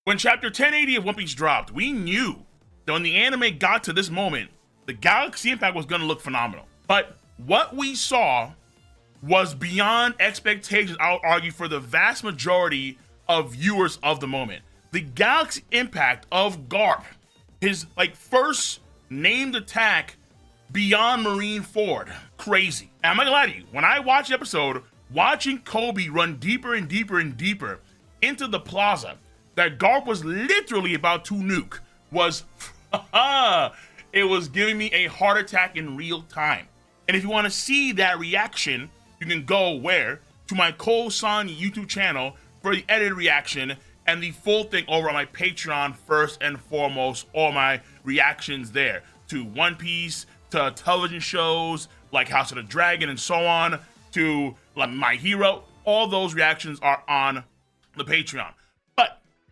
When chapter 1080 of One Piece dropped, we knew that when the anime got to this moment, the Galaxy Impact was going to look phenomenal. But what we saw was beyond expectations, I would argue, for the vast majority of viewers of the moment. The Galaxy Impact of Garp, his first named attack beyond Marineford, crazy. And I'm not gonna lie to you, when I watched the episode, watching Kobe run deeper and deeper and deeper into the plaza that Garp was literally about to nuke was, it was giving me a heart attack in real time. And if you want to see that reaction, you can go where? To my Cole-san YouTube channel for the edited reaction and the full thing over on my Patreon first and foremost, all my reactions there to One Piece, to television shows like House of the Dragon and so on, to like My Hero. All those reactions are on the Patreon.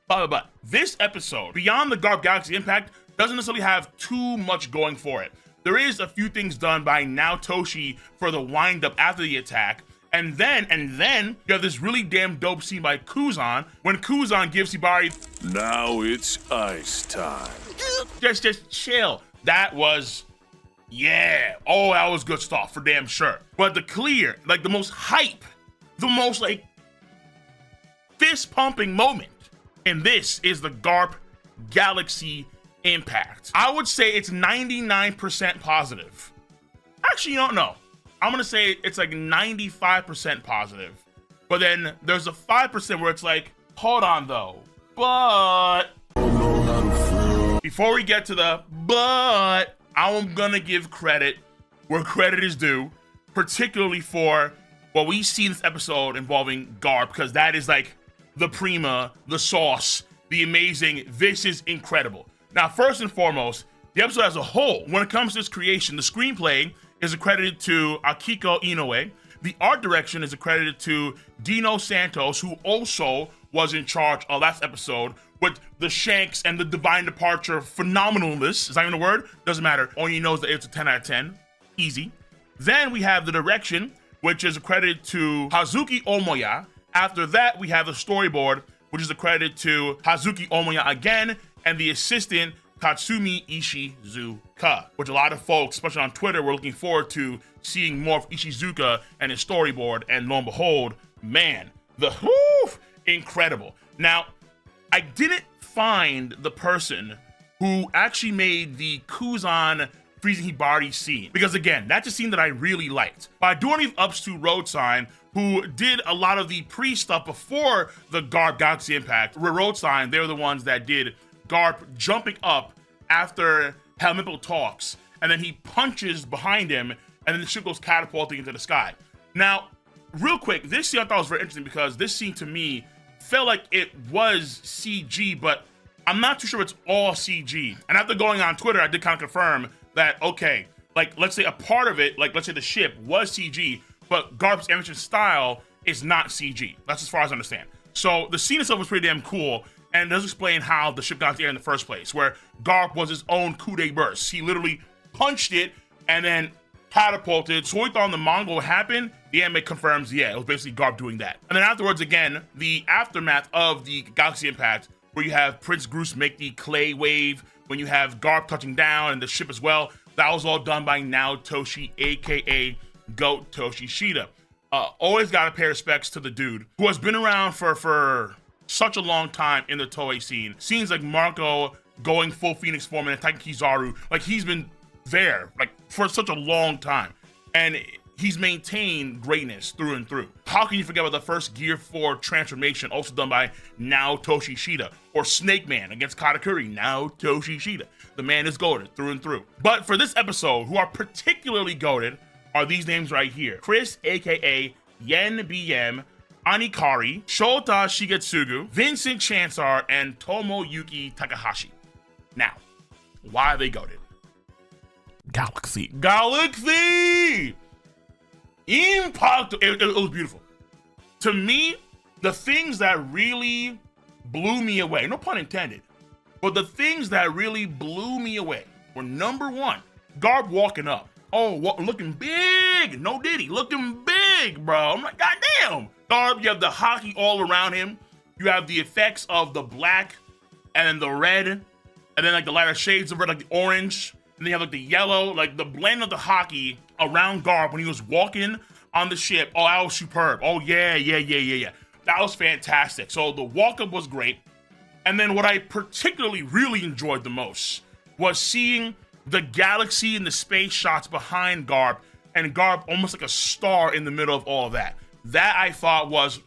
But this episode, beyond the Garp Galaxy Impact, doesn't necessarily have too much going for it. There is a few things done by Naotoshi for the wind-up after the attack, and then you have this really damn dope scene by Kuzan when Kuzan gives Hibari, "Now it's ice time." Just chill. That was, yeah. Oh, that was good stuff for damn sure. But the most hype, the most fist-pumping moment in this is the Garp Galaxy Impact. I would say it's 99% positive. Actually, you don't know. I'm gonna say it's 95% positive. But then there's a 5% where it's hold on though. But before we get to the but, I'm gonna give credit where credit is due, particularly for what we see in this episode involving Garp, because that is the prima, the sauce, the amazing. This is incredible. Now, first and foremost, the episode as a whole, when it comes to its creation, the screenplay is accredited to Akiko Inoue. The art direction is accredited to Dino Santos, who also was in charge of last episode with the Shanks and the Divine Departure phenomenalness. Is that even a word? Doesn't matter. Only knows that it's a 10 out of 10. Easy. Then we have the direction, which is accredited to Hazuki Omoya. After that, we have the storyboard, which is accredited to Hazuki Omoya again, and the assistant, Katsumi Ishizuka, which a lot of folks, especially on Twitter, were looking forward to seeing more of Ishizuka and his storyboard, and lo and behold, man, incredible. Now, I didn't find the person who actually made the Kuzan freezing Hibari scene, because again, that's a scene that I really liked. But I do want to give ups to Road Sign, who did a lot of the pre-stuff before the Garp Galaxy Impact. Road Sign, they were the ones that did Garp jumping up after Helmippo talks, and then he punches behind him, and then the ship goes catapulting into the sky. Now, real quick, this scene I thought was very interesting because this scene to me felt like it was CG, but I'm not too sure it's all CG. And after going on Twitter, I did kind of confirm that, okay, let's say a part of it, let's say the ship was CG, but Garp's animation style is not CG. That's as far as I understand. So the scene itself was pretty damn cool, and it does explain how the ship got into the air in the first place, where Garp was his own coup de burst. He literally punched it and then catapulted. So we thought the Mongol would happen. The anime confirms, yeah, it was basically Garp doing that. And then afterwards, again, the aftermath of the Galaxy Impact, where you have Prince Groose make the clay wave, when you have Garp touching down and the ship as well, that was all done by Naotoshi, aka Goat Toshishida. Always got to pay respects to the dude who has been around for such a long time in the Toei scene. Scenes like Marco going full Phoenix form and attacking Kizaru, he's been there for such a long time, and he's maintained greatness through and through. How can you forget about the first Gear 4 transformation, also done by Naotoshi Shida, or Snake Man against Katakuri, Naotoshi Shida. The man is goated through and through. But for this episode, who are particularly goated are these names right here. Chris, aka Yen BM, Anikari, Shota Shigetsugu, Vincent Chansar, and Tomoyuki Takahashi. Now, why are they goated? Galaxy! Impact! It was beautiful. To me, the things that really blew me away, no pun intended, but the things that really blew me away were, number one, Garp walking up. Oh, looking big. No Diddy. Looking big, bro. I'm like, goddamn. Garp, you have the hockey all around him. You have the effects of the black and then the red, and then like the lighter shades of red, like the orange, and then you have like the yellow, like the blend of the hockey around Garp when he was walking on the ship. Oh, that was superb. Oh yeah. That was fantastic. So the walk-up was great. And then what I particularly really enjoyed the most was seeing the galaxy and the space shots behind Garp, and Garp almost like a star in the middle of all of that. That I thought was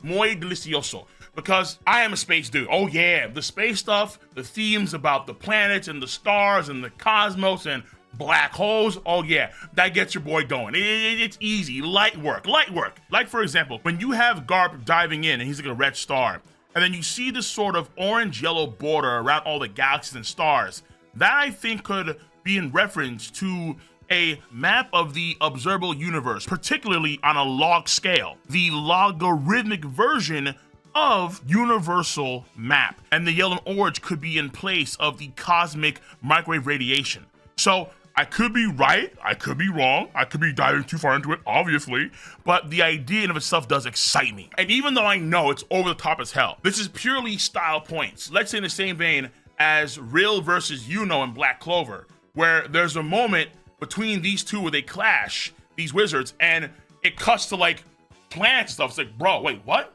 muy delicioso, because I am a space dude. Oh yeah, the space stuff, the themes about the planets and the stars and the cosmos and black holes. Oh yeah, that gets your boy going. It's easy, light work. Like for example, when you have Garp diving in and he's like a red star, and then you see this sort of orange-yellow border around all the galaxies and stars, that I think could be in reference to a map of the observable universe, particularly on a log scale, the logarithmic version of universal map. And the yellow and orange could be in place of the cosmic microwave radiation. So I could be right, I could be wrong, I could be diving too far into it, obviously, but the idea in of itself does excite me. And even though I know it's over the top as hell, this is purely style points. Let's say in the same vein as Rill versus Yuno in Black Clover, where there's a moment between these two where they clash, these wizards, and it cuts to like planets and stuff. It's like, bro, wait, what?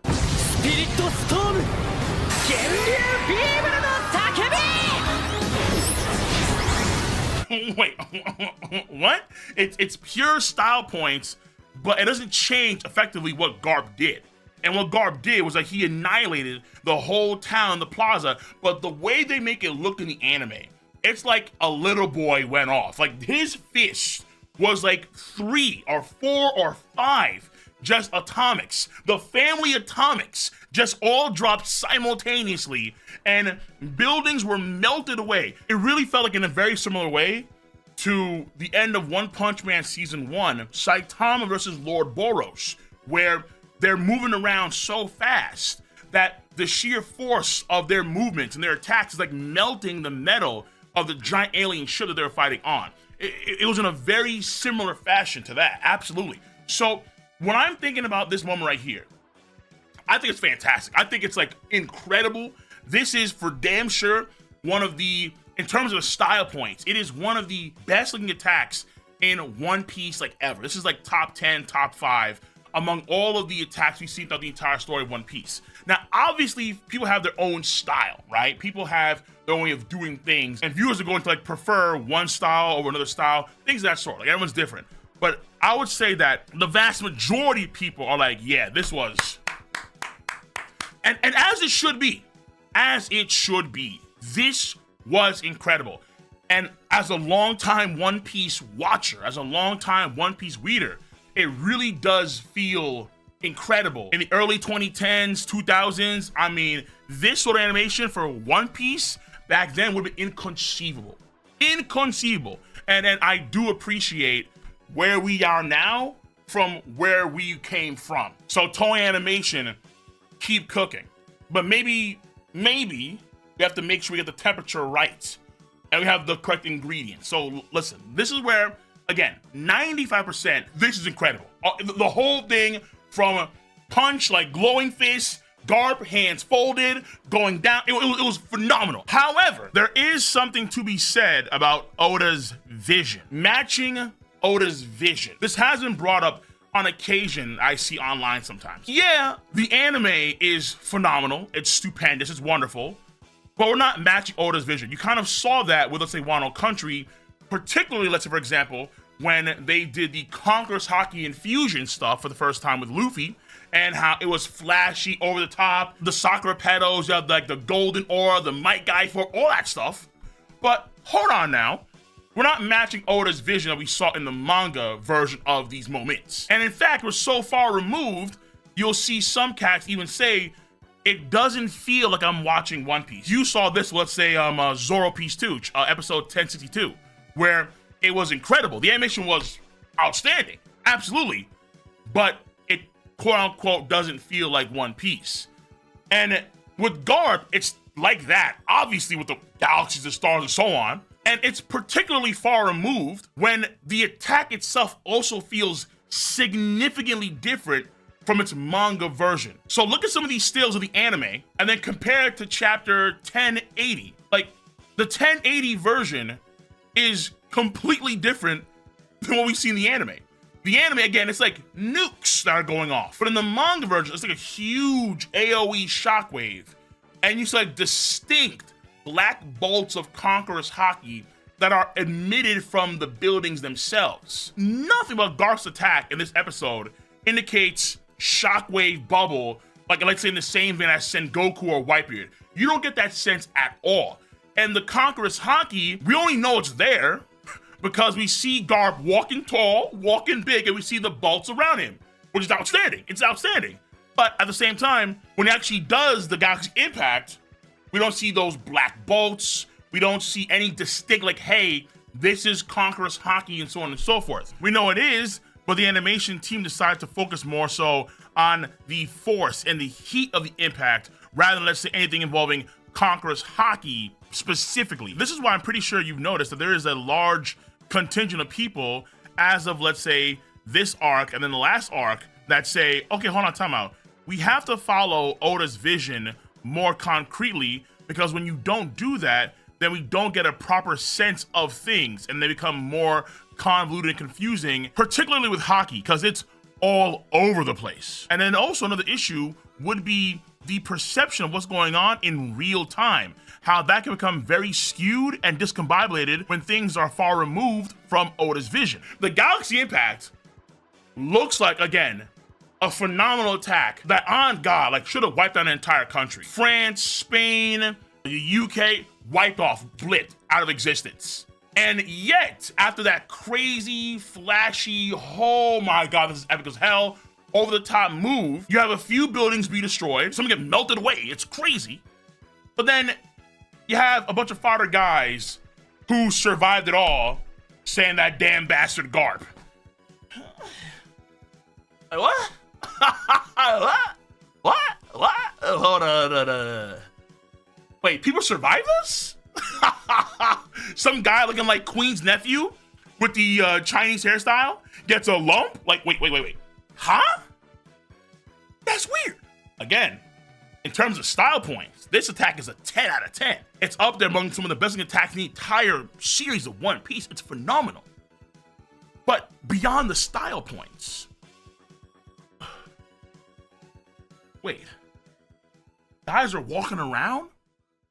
Wait, what? It's pure style points, but it doesn't change effectively what Garp did. And what Garp did was that he annihilated the whole town, the plaza, but the way they make it look in the anime, it's like a little boy went off. Like his fist was like 3 or 4 or 5 just atomics. The family atomics just all dropped simultaneously and buildings were melted away. It really felt like in a very similar way to the end of One Punch Man Season 1, Saitama versus Lord Boros, where they're moving around so fast that the sheer force of their movements and their attacks is like melting the metal of the giant alien ship that they were fighting on. It was in a very similar fashion to that, absolutely. So when I'm thinking about this moment right here, I think it's fantastic. I think it's like incredible. This is for damn sure one of the, in terms of style points, it is one of the best looking attacks in One Piece like ever. This is like top 10, top 5 among all of the attacks we've seen throughout the entire story of One Piece. Now, obviously, people have their own style, right? People have their own way of doing things, and viewers are going to like prefer one style over another style, things of that sort. Like everyone's different. But I would say that the vast majority of people are like, yeah, this was, and as it should be, this was incredible. And as a longtime One Piece watcher, as a longtime One Piece reader, it really does feel incredible. In the early 2010s, 2000s, I mean, this sort of animation for One Piece back then would have been inconceivable. Inconceivable. And then I do appreciate where we are now from where we came from. So Toei Animation, keep cooking. But maybe we have to make sure we get the temperature right and we have the correct ingredients. So listen, this is where, again, 95%, this is incredible. The whole thing from punch, like glowing fist, Garp, hands folded, going down, it was phenomenal. However, there is something to be said about Oda's vision. Matching Oda's vision. This has been brought up on occasion, I see online sometimes. Yeah, the anime is phenomenal, it's stupendous, it's wonderful, but we're not matching Oda's vision. You kind of saw that with, let's say, Wano Country, particularly, let's say, for example, when they did the Conqueror's Haki Infusion stuff for the first time with Luffy, and how it was flashy, over the top, the Sakura petals, you have like the golden aura, the Might Guy for all that stuff. But hold on now, we're not matching Oda's vision that we saw in the manga version of these moments. And in fact, we're so far removed, you'll see some cats even say, it doesn't feel like I'm watching One Piece. You saw this, let's say, Zoro Piece 2, episode 1062, where it was incredible. The animation was outstanding, absolutely, but it quote-unquote doesn't feel like One Piece. And with Garp, it's like that, obviously with the galaxies, the stars, and so on, and it's particularly far removed when the attack itself also feels significantly different from its manga version. So look at some of these stills of the anime and then compare it to chapter 1080. Like, the 1080 version is completely different than what we see in the anime. The anime, again, it's like nukes that are going off. But in the manga version, it's like a huge AoE shockwave. And you see like distinct black bolts of Conqueror's Haki that are emitted from the buildings themselves. Nothing about GARP'S attack in this episode indicates shockwave bubble, like let's say in the same vein as Sengoku or Whitebeard. You don't get that sense at all. And the Conqueror's Haki, we only know it's there because we see Garp walking tall, walking big, and we see the bolts around him, which is outstanding. It's outstanding. But at the same time, when he actually does the Galaxy Impact, we don't see those black bolts. We don't see any distinct, like, hey, this is Conqueror's Haki and so on and so forth. We know it is, but the animation team decided to focus more so on the force and the heat of the impact rather than, let's say, anything involving Conqueror's Haki specifically. This is why I'm pretty sure you've noticed that there is a large contingent of people as of, let's say, this arc and then the last arc that say, okay, hold on, time out. We have to follow Oda's vision more concretely, because when you don't do that, then we don't get a proper sense of things and they become more convoluted and confusing, particularly with Haki, because it's all over the place. And then also another issue would be the perception of what's going on in real time, how that can become very skewed and discombobulated when things are far removed from Oda's vision. The Galaxy Impact looks like, again, a phenomenal attack that, on God, like, should have wiped out an entire country. France, Spain, the UK, wiped off, blipped out of existence. And yet, after that crazy, flashy, oh my God, this is epic as hell, over the top move, you have a few buildings be destroyed, some get melted away, it's crazy. But then you have a bunch of fodder guys who survived it all saying that damn bastard Garp. What? What? Hold on. Wait, people survive this? Some guy looking like Queen's nephew with the Chinese hairstyle gets a lump? Like, wait. Huh? That's weird. Again, in terms of style points, this attack is a 10 out of 10. It's up there among some of the best attacks in the entire series of One Piece. It's phenomenal. But beyond the style points, wait, guys are walking around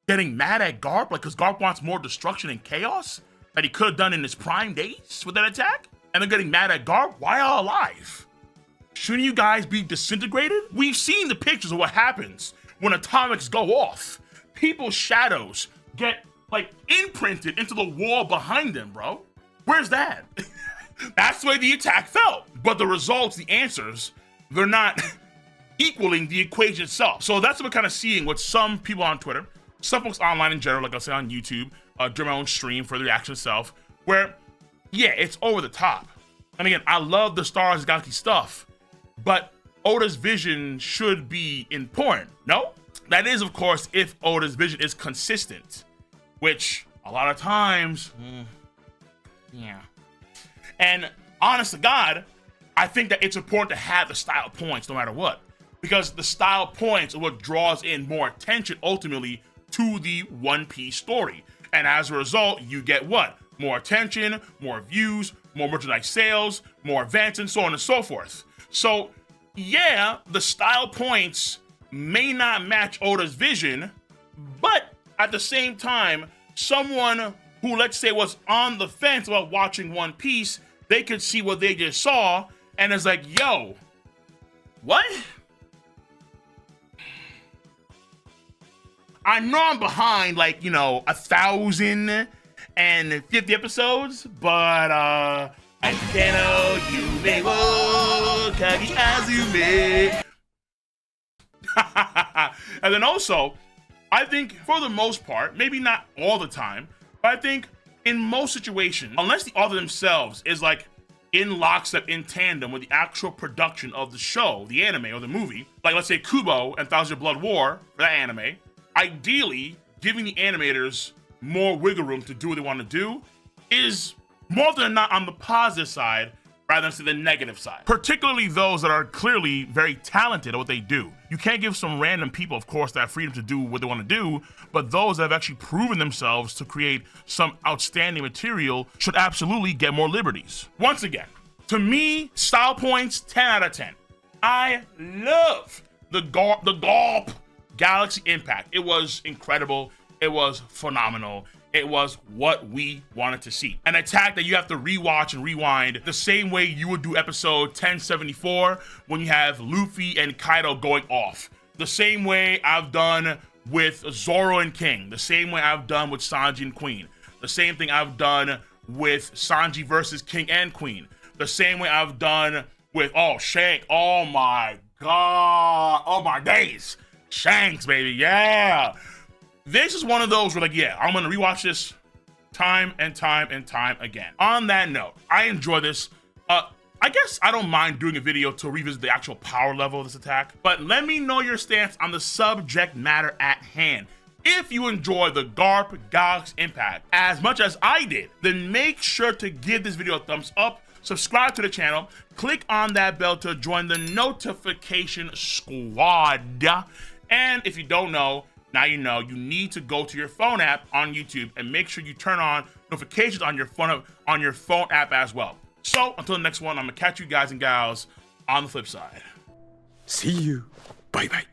getting mad at Garp, like, because Garp wants more destruction and chaos that he could have done in his prime days with that attack? And they're getting mad at Garp? Why are you alive? Shouldn't you guys be disintegrated? We've seen the pictures of what happens when atomics go off. People's shadows get, like, imprinted into the wall behind them, bro. Where's that? That's the way the attack felt. But the results, the answers, they're not equaling the equation itself. So that's what we're kind of seeing with some people on Twitter, some folks online in general, like I said on YouTube, during my own stream for the reaction itself, where, yeah, it's over the top. And again, I love the Star Wars Galaxy stuff, but Oda's vision should be important, no? That is, of course, if Oda's vision is consistent, which a lot of times, yeah. And honest to God, I think that it's important to have the style points no matter what, because the style points are what draws in more attention ultimately to the One Piece story. And as a result, you get what? More attention, more views, more merchandise sales, more events, and so on and so forth. So yeah, the style points may not match Oda's vision, but at the same time, someone who, let's say, was on the fence about watching One Piece, they could see what they just saw and is like, yo, what? I know I'm behind, like, 1,050 episodes, but Akeno Yume wo Kagi Azume. And then also, I think for the most part, maybe not all the time, but I think in most situations, unless the author themselves is like in lockstep, in tandem with the actual production of the show, the anime or the movie, like let's say Kubo and Thousand Year Blood War for that anime, ideally giving the animators more wiggle room to do what they want to do is more than not on the positive side rather than see the negative side. Particularly those that are clearly very talented at what they do. You can't give some random people, of course, that freedom to do what they want to do, but those that have actually proven themselves to create some outstanding material should absolutely get more liberties. Once again, to me, style points, 10 out of 10. I love the GARP Galaxy Impact. It was incredible. It was phenomenal. It was what we wanted to see. An attack that you have to rewatch and rewind the same way you would do episode 1074 when you have Luffy and Kaido going off. The same way I've done with Zoro and King. The same way I've done with Sanji and Queen. The same thing I've done with Sanji versus King and Queen. The same way I've done with, Shank. Oh my God. Oh my days. Shanks, baby. Yeah. This is one of those where, like, yeah, I'm gonna rewatch this time and time and time again. On that note, I enjoy this. I guess I don't mind doing a video to revisit the actual power level of this attack, but let me know your stance on the subject matter at hand. If you enjoy the GARP Galaxy Impact as much as I did, then make sure to give this video a thumbs up, subscribe to the channel, click on that bell to join the notification squad. And if you don't know, now you know, you need to go to your phone app on YouTube and make sure you turn on notifications on your phone app as well. So until the next one, I'm gonna catch you guys and gals on the flip side. See you. Bye bye.